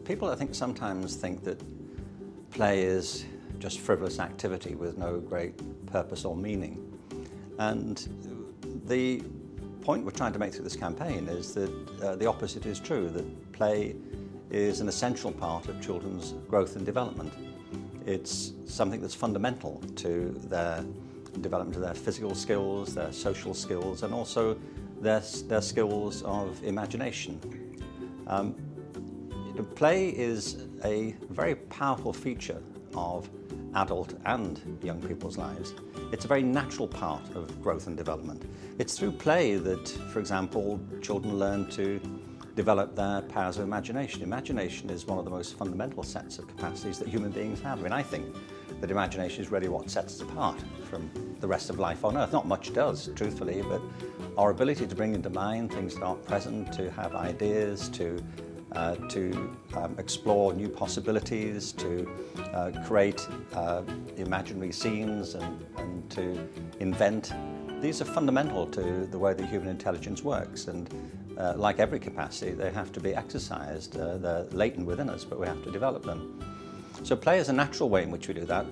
People, I think, sometimes think that play is just frivolous activity with no great purpose or meaning. And the point we're trying to make through this campaign is that the opposite is true, that play is an essential part of children's growth and development. It's something that's fundamental to their development of their physical skills, their social skills, and also their skills of imagination. Play is a very powerful feature of adult and young people's lives. It's a very natural part of growth and development. It's through play that, for example, children learn to develop their powers of imagination. Imagination is one of the most fundamental sets of capacities that human beings have. I mean, I think that imagination is really what sets us apart from the rest of life on Earth. Not much does, truthfully, but our ability to bring into mind things that aren't present, to have ideas, to explore new possibilities, to create imaginary scenes and to invent. These are fundamental to the way that human intelligence works, and like every capacity, they have to be exercised. They're latent within us, but we have to develop them. So play is a natural way in which we do that.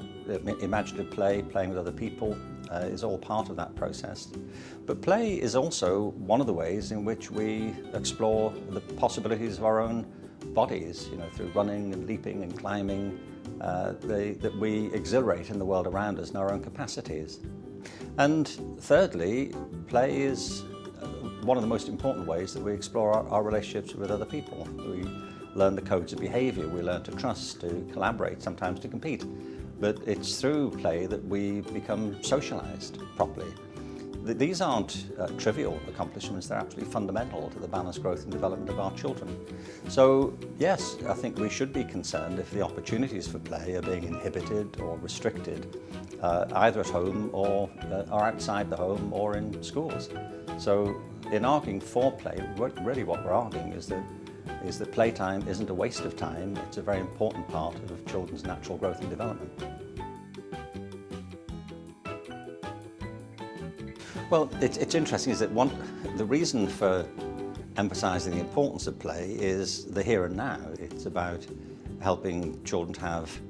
Imaginative play, playing with other people, is all part of that process. But play is also one of the ways in which we explore the possibilities of our own bodies, through running and leaping and climbing, that we exhilarate in the world around us in our own capacities. And thirdly, play is one of the most important ways that we explore our relationships with other people. We learn the codes of behavior, we learn to trust, to collaborate, sometimes to compete. But it's through play that we become socialized properly. These aren't trivial accomplishments, they're absolutely fundamental to the balanced growth and development of our children. So yes, I think we should be concerned if the opportunities for play are being inhibited or restricted, either at home or outside the home or in schools. So in arguing for play, really what we're arguing is that playtime isn't a waste of time, it's a very important part of children's natural growth and development. Well, it's interesting is that the reason for emphasising the importance of play is the here and now. It's about helping children to have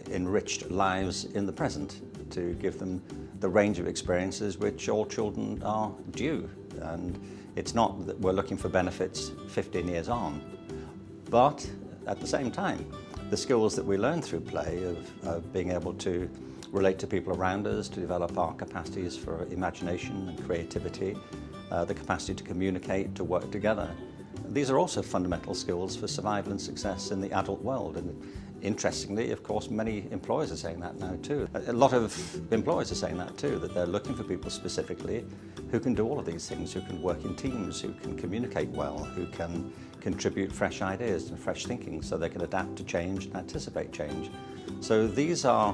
enriched lives in the present, to give them the range of experiences which all children are due. And it's not that we're looking for benefits 15 years on, but at the same time, the skills that we learn through play of being able to relate to people around us, to develop our capacities for imagination and creativity, the capacity to communicate, to work together. These are also fundamental skills for survival and success in the adult world. And interestingly, of course, many employers are saying that now too. A lot of employers are saying that too, that they're looking for people specifically who can do all of these things, who can work in teams, who can communicate well, who can contribute fresh ideas and fresh thinking so they can adapt to change and anticipate change. So these are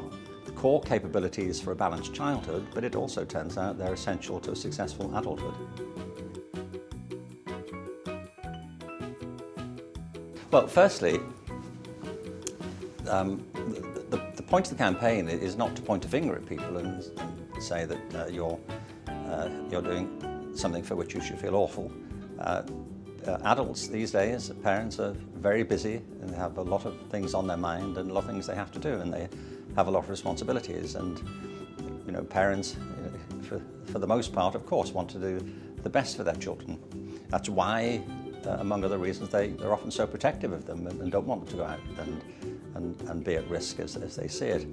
core capabilities for a balanced childhood, but it also turns out they're essential to a successful adulthood. Well, firstly, the point of the campaign is not to point a finger at people and say that you're doing something for which you should feel awful. Adults these days, parents are very busy and they have a lot of things on their mind and a lot of things they have to do, and they have a lot of responsibilities. And parents, for the most part, of course, want to do the best for their children. That's why, among other reasons, they're often so protective of them and don't want them to go out and be at risk as they see it.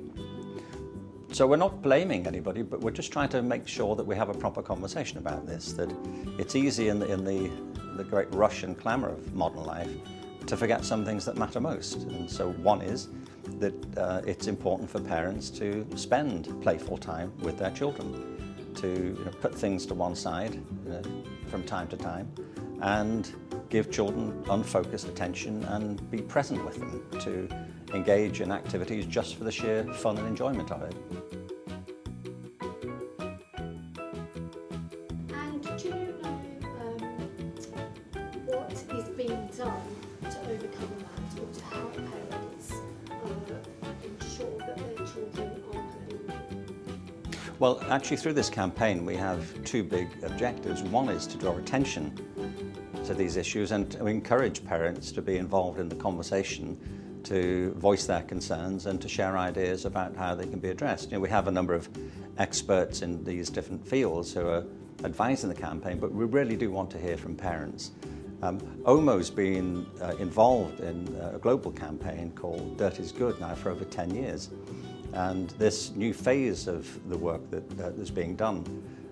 So we're not blaming anybody, but we're just trying to make sure that we have a proper conversation about this, that it's easy in the great rush and clamour of modern life to forget some things that matter most. And so one is that it's important for parents to spend playful time with their children, to put things to one side from time to time and give children unfocused attention and be present with them, to engage in activities just for the sheer fun and enjoyment of it. And do you know what is being done to overcome that, or to help parents ensure that their children are playing? Well, actually through this campaign we have two big objectives. One is to draw attention to these issues and to encourage parents to be involved in the conversation, to voice their concerns and to share ideas about how they can be addressed. We have a number of experts in these different fields who are advising the campaign, but we really do want to hear from parents. OMO's been involved in a global campaign called Dirt is Good now for over 10 years. And this new phase of the work that is being done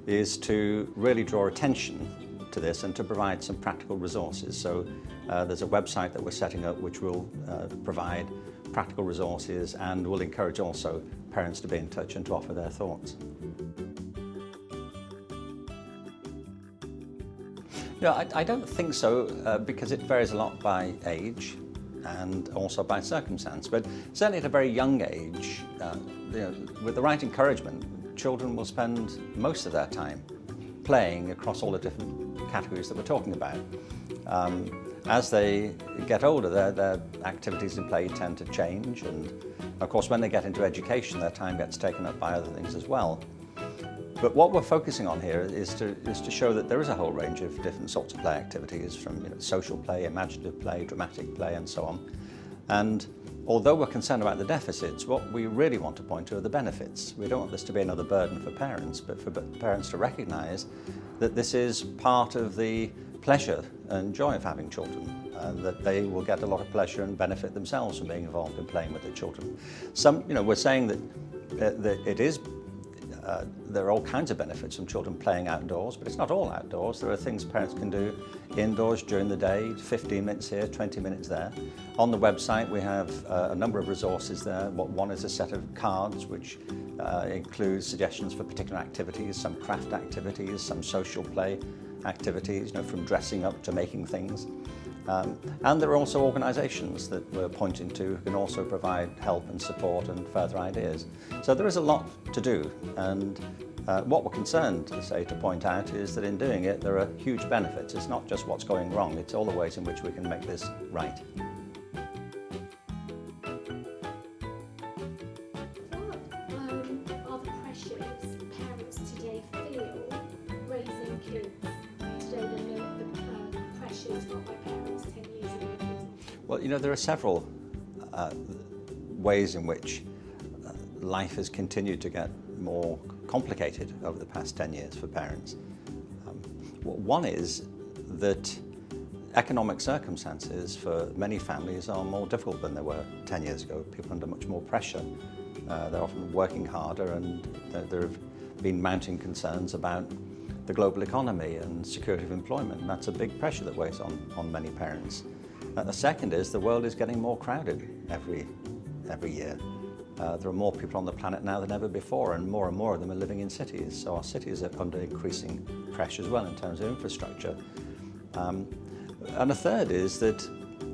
is to really draw attention to this and to provide some practical resources. So there's a website that we're setting up which will provide practical resources and will encourage also parents to be in touch and to offer their thoughts. No, I don't think so, because it varies a lot by age and also by circumstance. But certainly at a very young age, with the right encouragement, children will spend most of their time playing across all the different categories that we're talking about. As they get older, their activities in play tend to change, and of course when they get into education, their time gets taken up by other things as well. But what we're focusing on here is to show that there is a whole range of different sorts of play activities, from social play, imaginative play, dramatic play, and so on. And although we're concerned about the deficits, what we really want to point to are the benefits. We don't want this to be another burden for parents, but for parents to recognise that this is part of the pleasure and joy of having children, and that they will get a lot of pleasure and benefit themselves from being involved in playing with their children. We're saying that it is. There are all kinds of benefits from children playing outdoors, but it's not all outdoors. There are things parents can do indoors during the day, 15 minutes here, 20 minutes there. On the website we have a number of resources there. One is a set of cards which includes suggestions for particular activities, some craft activities, some social play activities, from dressing up to making things. And there are also organisations that we're pointing to who can also provide help and support and further ideas. So there is a lot to do, and what we're concerned to point out is that in doing it there are huge benefits. It's not just what's going wrong, it's all the ways in which we can make this right. What are the pressures parents today feel raising kids today than the pressures felt by parents 10 years ago? Well, there are several ways in which life has continued to get more complicated over the past 10 years for parents. One is that economic circumstances for many families are more difficult than they were 10 years ago. People are under much more pressure. They're often working harder, and there have been mounting concerns about the global economy and security of employment, and that's a big pressure that weighs on many parents. The second is the world is getting more crowded every year. There are more people on the planet now than ever before, and more of them are living in cities. So our cities are under increasing pressure as well in terms of infrastructure. And a third is that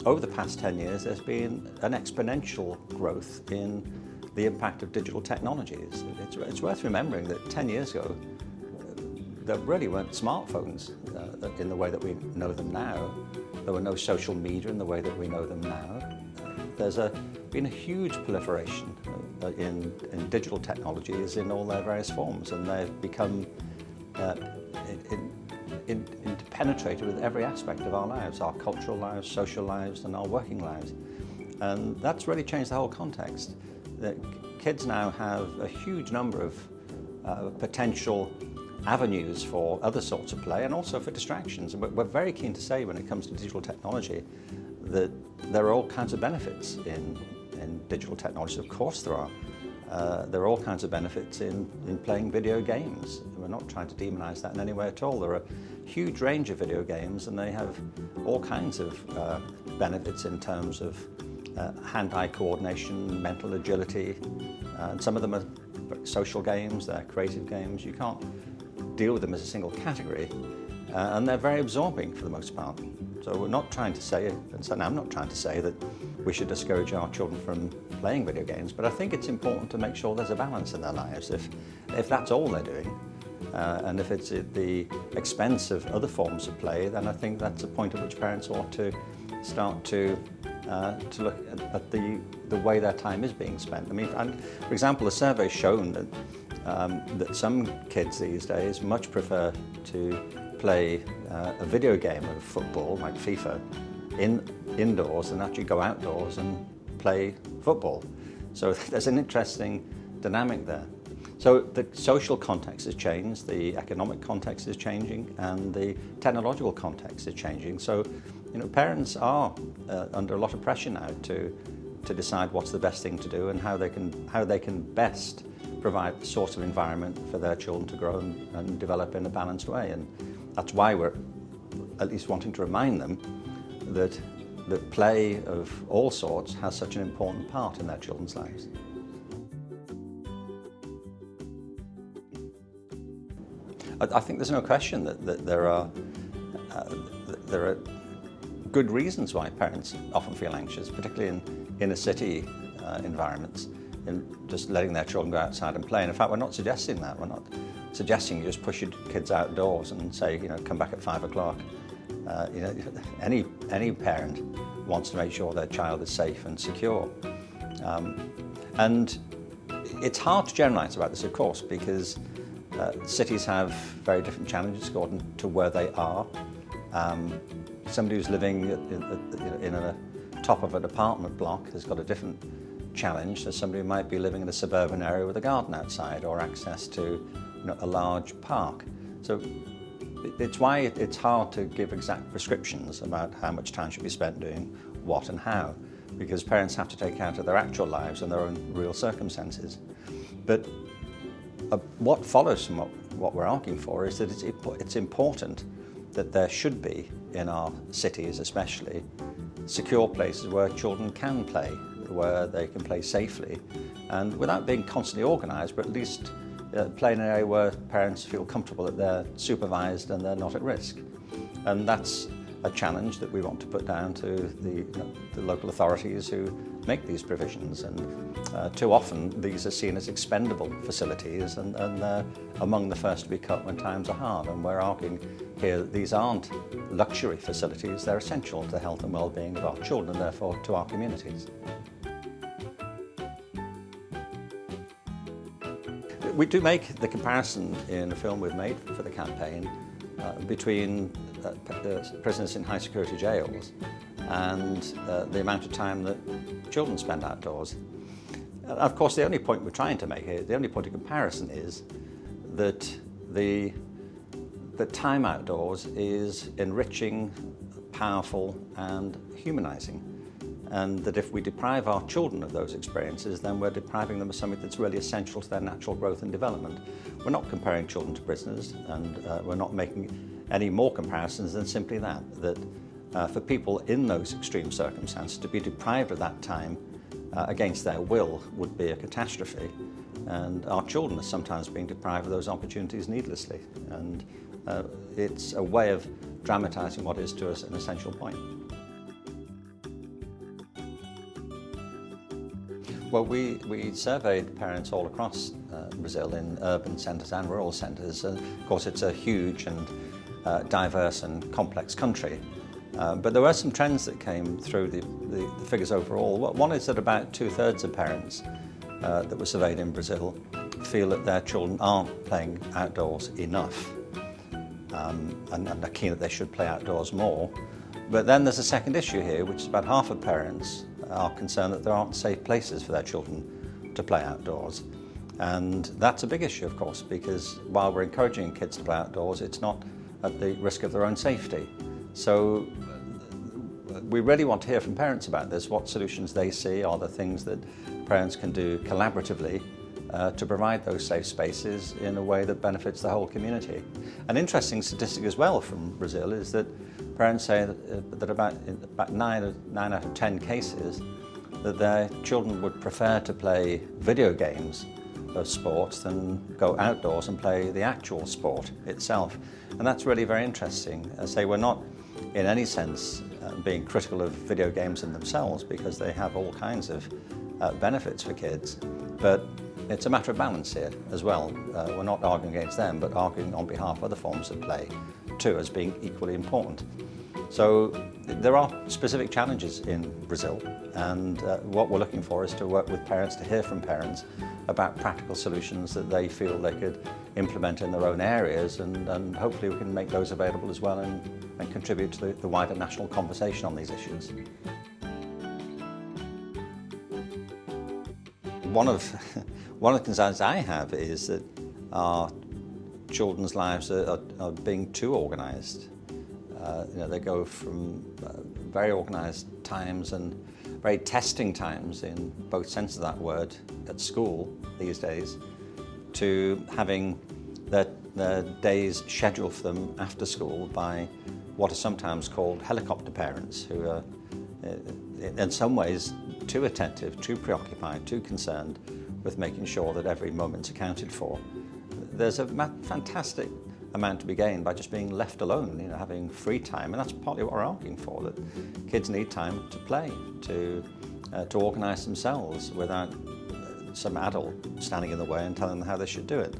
over the past 10 years there's been an exponential growth in the impact of digital technologies. It's worth remembering that 10 years ago there really weren't smartphones in the way that we know them now. There were no social media in the way that we know them now. There's been a huge proliferation in digital technologies in all their various forms, and they've become interpenetrated with every aspect of our lives, our cultural lives, social lives, and our working lives. And that's really changed the whole context. The kids now have a huge number of potential avenues for other sorts of play and also for distractions. And we're very keen to say, when it comes to digital technology, that there are all kinds of benefits in digital technology. Of course there are. There are all kinds of benefits in playing video games. We're not trying to demonise that in any way at all. There are a huge range of video games, and they have all kinds of benefits in terms of hand-eye coordination, mental agility, and some of them are social games, they're creative games. You can't deal with them as a single category, and they're very absorbing for the most part. So we're not trying to say, and so I'm not trying to say that we should discourage our children from playing video games, but I think it's important to make sure there's a balance in their lives. If that's all they're doing, and if it's at the expense of other forms of play, then I think that's a point at which parents ought to start to look at the way their time is being spent. I mean, for example, a survey's shown that some kids these days much prefer to play a video game of football, like FIFA, indoors than actually go outdoors and play football. So there's an interesting dynamic there. So the social context has changed, the economic context is changing, and the technological context is changing. So, parents are under a lot of pressure now to decide what's the best thing to do and how they can best provide the sort of environment for their children to grow and develop in a balanced way. And that's why we're at least wanting to remind them that play of all sorts has such an important part in their children's lives. I think there's no question that there are good reasons why parents often feel anxious, particularly in inner city environments, in just letting their children go outside and play. And in fact, we're not suggesting that. We're not suggesting you just push your kids outdoors and say, come back at 5 o'clock. Any parent wants to make sure their child is safe and secure. And it's hard to generalize about this, of course, because cities have very different challenges according to where they are. Somebody who's living in a top of an apartment block has got a different challenge than somebody who might be living in a suburban area with a garden outside or access to a large park. So it's why it's hard to give exact prescriptions about how much time should be spent doing what and how, because parents have to take account of their actual lives and their own real circumstances. But what follows from what we're arguing for is that it's important that there should be, in our cities especially, secure places where children can play, where they can play safely, and without being constantly organised, but at least play in an area where parents feel comfortable that they're supervised and they're not at risk. And that's a challenge that we want to put down to the local authorities who make these provisions. And too often these are seen as expendable facilities, and they're among the first to be cut when times are hard. And we're arguing here that these aren't luxury facilities, they're essential to the health and well-being of our children and therefore to our communities. We do make the comparison in a film we've made for the campaign between prisoners in high security jails and the amount of time that children spend outdoors. Of course, the only point we're trying to make here, the only point of comparison is that the time outdoors is enriching, powerful and humanising. And that if we deprive our children of those experiences, then we're depriving them of something that's really essential to their natural growth and development. We're not comparing children to prisoners, and we're not making any more comparisons than simply that for people in those extreme circumstances to be deprived of that time against their will would be a catastrophe. And our children are sometimes being deprived of those opportunities needlessly. And it's a way of dramatising what is to us an essential point. Well, we surveyed parents all across Brazil in urban centres and rural centres. Of course, it's a huge and diverse and complex country. But there were some trends that came through the figures overall. One is that about 2/3 of parents that were surveyed in Brazil feel that their children aren't playing outdoors enough, and are keen that they should play outdoors more. But then there's a second issue here, which is about half of parents are concerned that there aren't safe places for their children to play outdoors. And that's a big issue, of course, because while we're encouraging kids to play outdoors, it's not at the risk of their own safety. So we really want to hear from parents about this, what solutions they see, are the things that parents can do collaboratively to provide those safe spaces in a way that benefits the whole community. An interesting statistic as well from Brazil is that parents say that about 9 out of 10 cases that their children would prefer to play video games of sports than go outdoors and play the actual sport itself. And that's really very interesting. I say we're not in any sense being critical of video games in themselves, because they have all kinds of benefits for kids, but it's a matter of balance here as well. We're not arguing against them, but arguing on behalf of other forms of play too as being equally important. So there are specific challenges in Brazil, and what we're looking for is to work with parents, to hear from parents about practical solutions that they feel they could implement in their own areas, and hopefully we can make those available as well and contribute to the wider national conversation on these issues. One of the concerns I have is that our children's lives are being too organised. They go from very organised times and very testing times in both senses of that word at school these days, to having their days scheduled for them after school by what are sometimes called helicopter parents, who are in some ways too attentive, too preoccupied, too concerned with making sure that every moment's accounted for. There's a fantastic amount to be gained by just being left alone, having free time, and that's partly what we're arguing for, that kids need time to play, to organise themselves without some adult standing in the way and telling them how they should do it.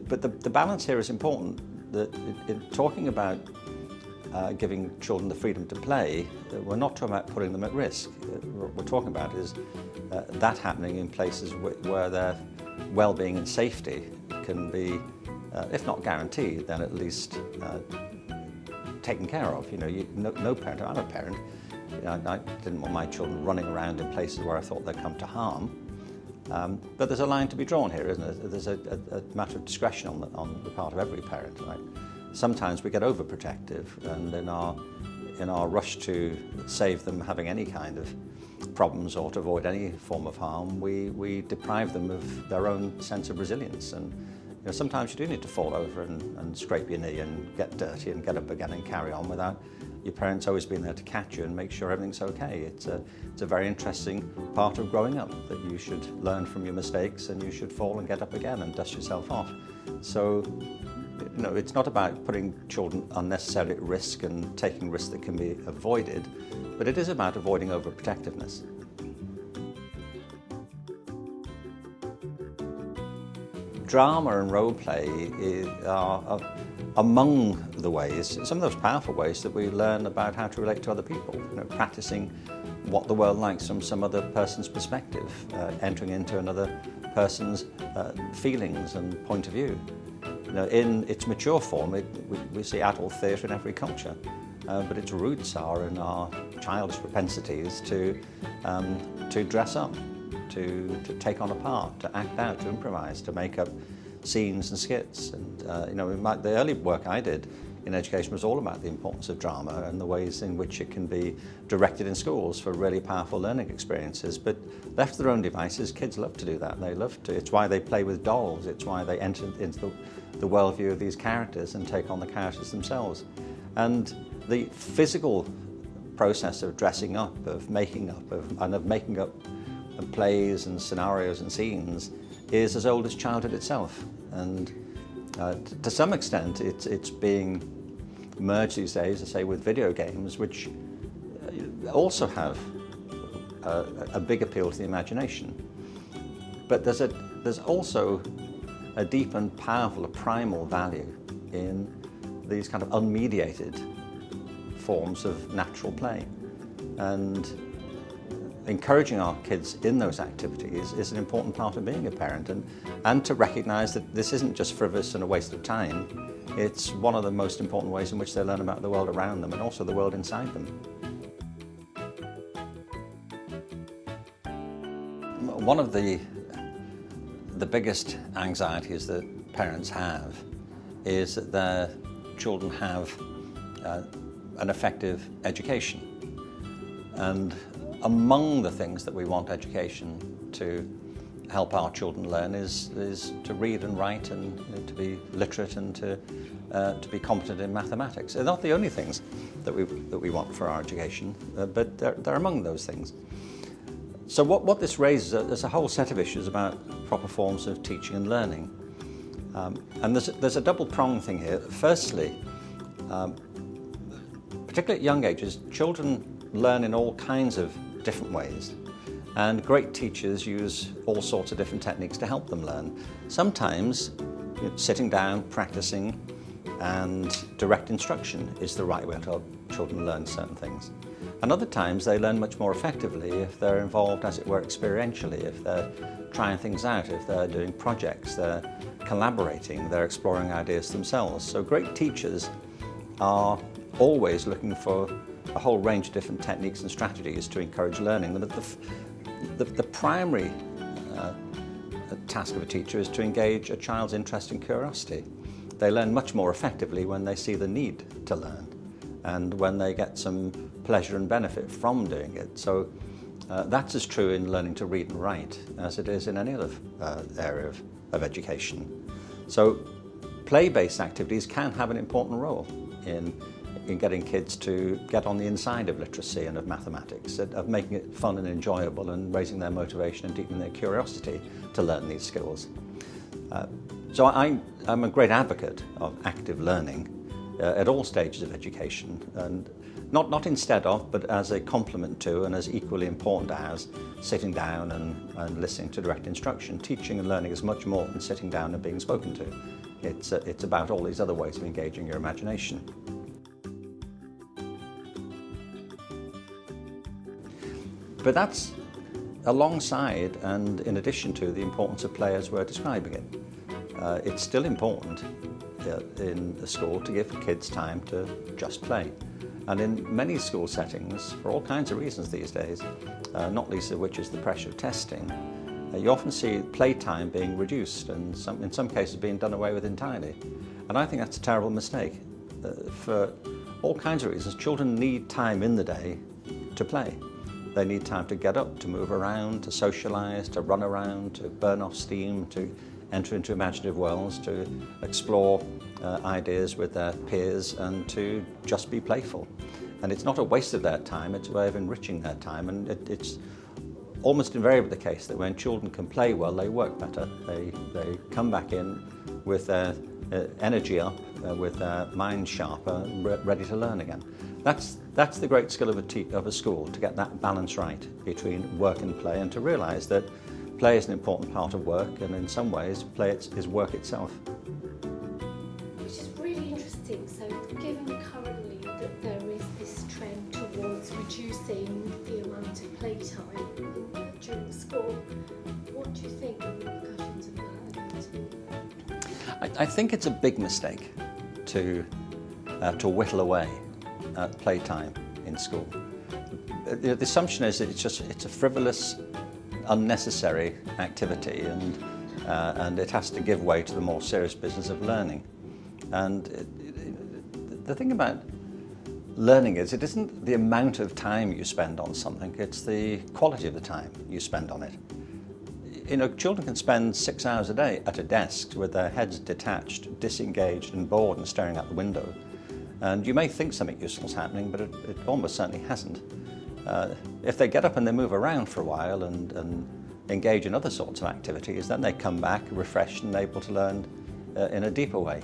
But the balance here is important, that in talking about giving children the freedom to play, we're not talking about putting them at risk. What we're talking about is that happening in places where their well-being and safety can be, if not guaranteed, then at least taken care of. No parent, I'm a parent, I didn't want my children running around in places where I thought they'd come to harm. But there's a line to be drawn here, isn't there? There's a matter of discretion on the part of every parent. Right? Sometimes we get overprotective, and in our rush to save them having any kind of problems or to avoid any form of harm, we deprive them of their own sense of resilience. And sometimes you do need to fall over and scrape your knee and get dirty and get up again and carry on without your parents always being there to catch you and make sure everything's okay. It's a very interesting part of growing up, that you should learn from your mistakes and you should fall and get up again and dust yourself off. So, it's not about putting children unnecessarily at risk and taking risks that can be avoided, but it is about avoiding overprotectiveness. Drama and role play are among the ways, some of those powerful ways, that we learn about how to relate to other people. Practicing what the world likes from some other person's perspective, entering into another person's feelings and point of view. In its mature form, we see adult theatre in every culture, but its roots are in our childish propensities to dress up, to take on a part, to act out, to improvise, to make up scenes and skits. And the early work I did in education was all about the importance of drama and the ways in which it can be directed in schools for really powerful learning experiences. But left to their own devices, kids love to do that. They love to. It's why they play with dolls. It's why they enter into the worldview of these characters and take on the characters themselves. And the physical process of dressing up, of making up, plays and scenarios and scenes is as old as childhood itself. And to some extent, it's being merged these days, I say, with video games, which also have a big appeal to the imagination. But there's also a deep and powerful, a primal value in these kind of unmediated forms of natural play. And encouraging our kids in those activities is an important part of being a parent, and to recognise that this isn't just frivolous and a waste of time. It's one of the most important ways in which they learn about the world around them and also the world inside them. One of the biggest anxieties that parents have is that their children have an effective education. And among the things that we want education to help our children learn is to read and write, and to be literate, and to be competent in mathematics. They're not the only things that we want for our education, but they're among those things. So what this raises, there's a whole set of issues about proper forms of teaching and learning. And there's a double-pronged thing here. Firstly, particularly at young ages, children learn in all kinds of different ways, and great teachers use all sorts of different techniques to help them learn. Sometimes sitting down, practicing, and direct instruction is the right way to help children learn certain things. And other times they learn much more effectively if they're involved, as it were, experientially, if they're trying things out, if they're doing projects, they're collaborating, they're exploring ideas themselves. So great teachers are always looking for a whole range of different techniques and strategies to encourage learning. But the primary task of a teacher is to engage a child's interest and curiosity. They learn much more effectively when they see the need to learn and when they get some pleasure and benefit from doing it. So that's as true in learning to read and write as it is in any other area of education. So play-based activities can have an important role in getting kids to get on the inside of literacy and of mathematics, of making it fun and enjoyable and raising their motivation and deepening their curiosity to learn these skills. So I'm a great advocate of active learning at all stages of education, and not instead of, but as a complement to and as equally important as sitting down and listening to direct instruction. Teaching and learning is much more than sitting down and being spoken to. It's about all these other ways of engaging your imagination. But that's alongside and in addition to the importance of play as we're describing it. It's still important in the school to give kids time to just play. And in many school settings, for all kinds of reasons these days, not least of which is the pressure of testing, you often see playtime being reduced and in some cases being done away with entirely. And I think that's a terrible mistake. For all kinds of reasons, children need time in the day to play. They need time to get up, to move around, to socialise, to run around, to burn off steam, to enter into imaginative worlds, to explore ideas with their peers and to just be playful. And it's not a waste of their time, it's a way of enriching their time, and it's almost invariably the case that when children can play well, they work better. They come back in with their energy up, with their mind sharper, ready to learn again. That's the great skill of a school, to get that balance right between work and play, and to realise that play is an important part of work, and in some ways play is work itself. Which is really interesting. So given currently that there is this trend towards reducing the amount of playtime during school, what do you think the repercussions of that are going to be? I think it's a big mistake to whittle away at playtime in school. The assumption is that it's a frivolous, unnecessary activity, and it has to give way to the more serious business of learning. And the thing about learning is it isn't the amount of time you spend on something, it's the quality of the time you spend on it. You know, children can spend 6 hours a day at a desk with their heads detached, disengaged and bored and staring out the window. And you may think something useful is happening, but it almost certainly hasn't. If they get up and they move around for a while and engage in other sorts of activities, then they come back refreshed and able to learn in a deeper way.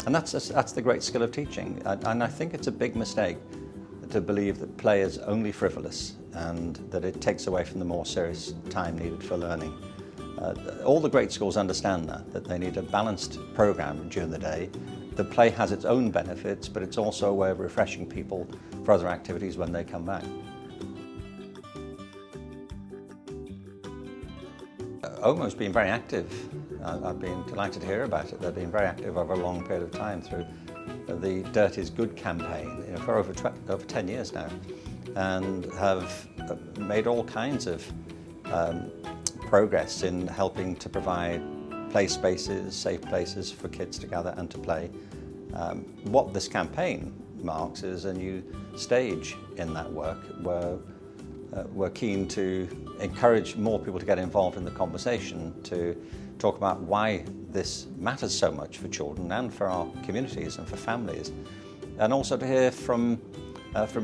And that's the great skill of teaching. And I think it's a big mistake to believe that play is only frivolous and that it takes away from the more serious time needed for learning. All the great schools understand that they need a balanced program during the day. The play has its own benefits, but it's also a way of refreshing people for other activities when they come back. OMO's been very active. I've been delighted to hear about it. They've been very active over a long period of time through the Dirt is Good campaign, for over 10 years now, and have made all kinds of progress in helping to provide play spaces, safe places for kids to gather and to play. What this campaign marks is a new stage in that work where we're keen to encourage more people to get involved in the conversation, to talk about why this matters so much for children and for our communities and for families, and also to hear from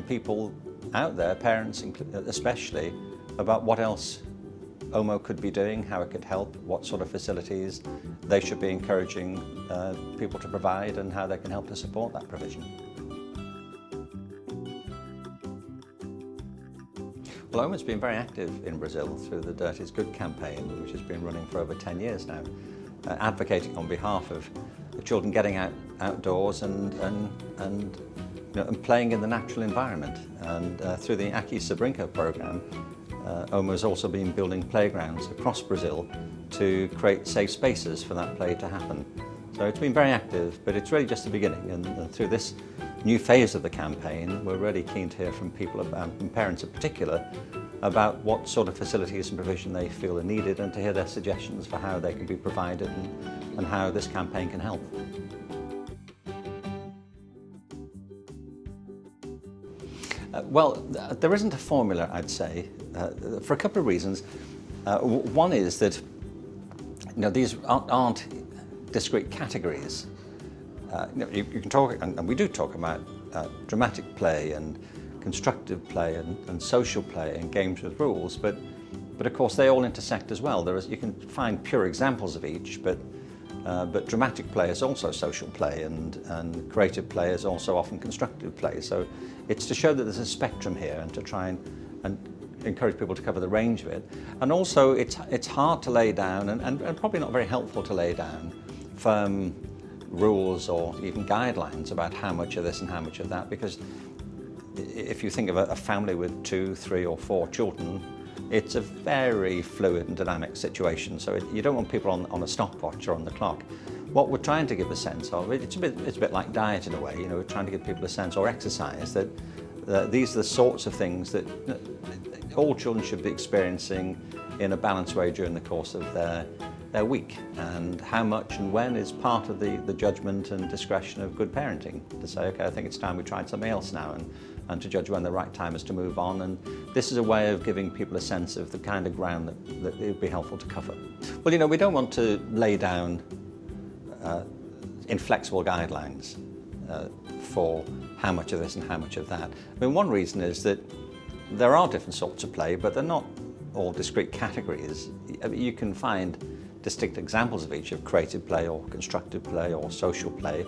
people out there, parents especially, about what else OMO could be doing, how it could help, what sort of facilities they should be encouraging people to provide, and how they can help to support that provision. Well, OMO's been very active in Brazil through the Dirt is Good campaign, which has been running for over 10 years now, advocating on behalf of children getting outdoors and playing in the natural environment. And through the Aqui se Brinca program, OMO has also been building playgrounds across Brazil to create safe spaces for that play to happen. So it's been very active, but it's really just the beginning. And through this new phase of the campaign, we're really keen to hear from people, and parents in particular, about what sort of facilities and provision they feel are needed, and to hear their suggestions for how they can be provided and how this campaign can help. Well, there isn't a formula, I'd say, for a couple of reasons. One is that these aren't discrete categories. You can talk, and we do talk about dramatic play and constructive play and social play and games with rules, but of course they all intersect as well. You can find pure examples of each, but dramatic play is also social play, and creative play is also often constructive play. So it's to show that there's a spectrum here, and to try and encourage people to cover the range of it. And also it's hard to lay down, and probably not very helpful to lay down firm rules or even guidelines about how much of this and how much of that, because if you think of a family with 2, 3 or 4 children, it's a very fluid and dynamic situation, so you don't want people on a stopwatch or on the clock. What we're trying to give a sense of, it's a bit like diet in a way, we're trying to give people a sense, or exercise, that these are the sorts of things that all children should be experiencing in a balanced way during the course of their week, and how much and when is part of the judgment and discretion of good parenting, to say, okay, I think it's time we tried something else now, and to judge when the right time is to move on. And this is a way of giving people a sense of the kind of ground that it would be helpful to cover. Well, we don't want to lay down inflexible guidelines for how much of this and how much of that. I mean, one reason is that there are different sorts of play, but they're not all discrete categories. You can find distinct examples of each, of creative play or constructive play or social play,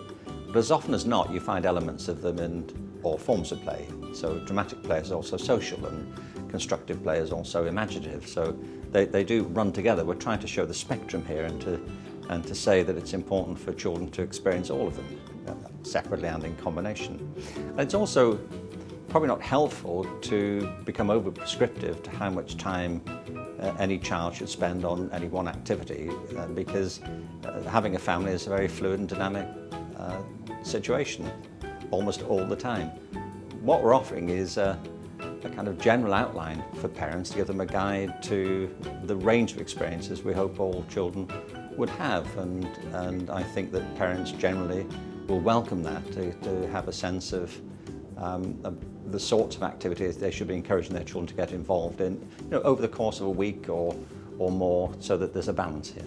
but as often as not you find elements of them in all forms of play. So dramatic play is also social, and constructive play is also imaginative, so they do run together. We're trying to show the spectrum here, and to say that it's important for children to experience all of them, separately and in combination. And it's also probably not helpful to become over-prescriptive to how much time any child should spend on any one activity, because having a family is a very fluid and dynamic situation almost all the time. What we're offering is a kind of general outline for parents, to give them a guide to the range of experiences we hope all children would have, and I think that parents generally will welcome that, to have a sense of the sorts of activities they should be encouraging their children to get involved in over the course of a week or more, so that there's a balance here.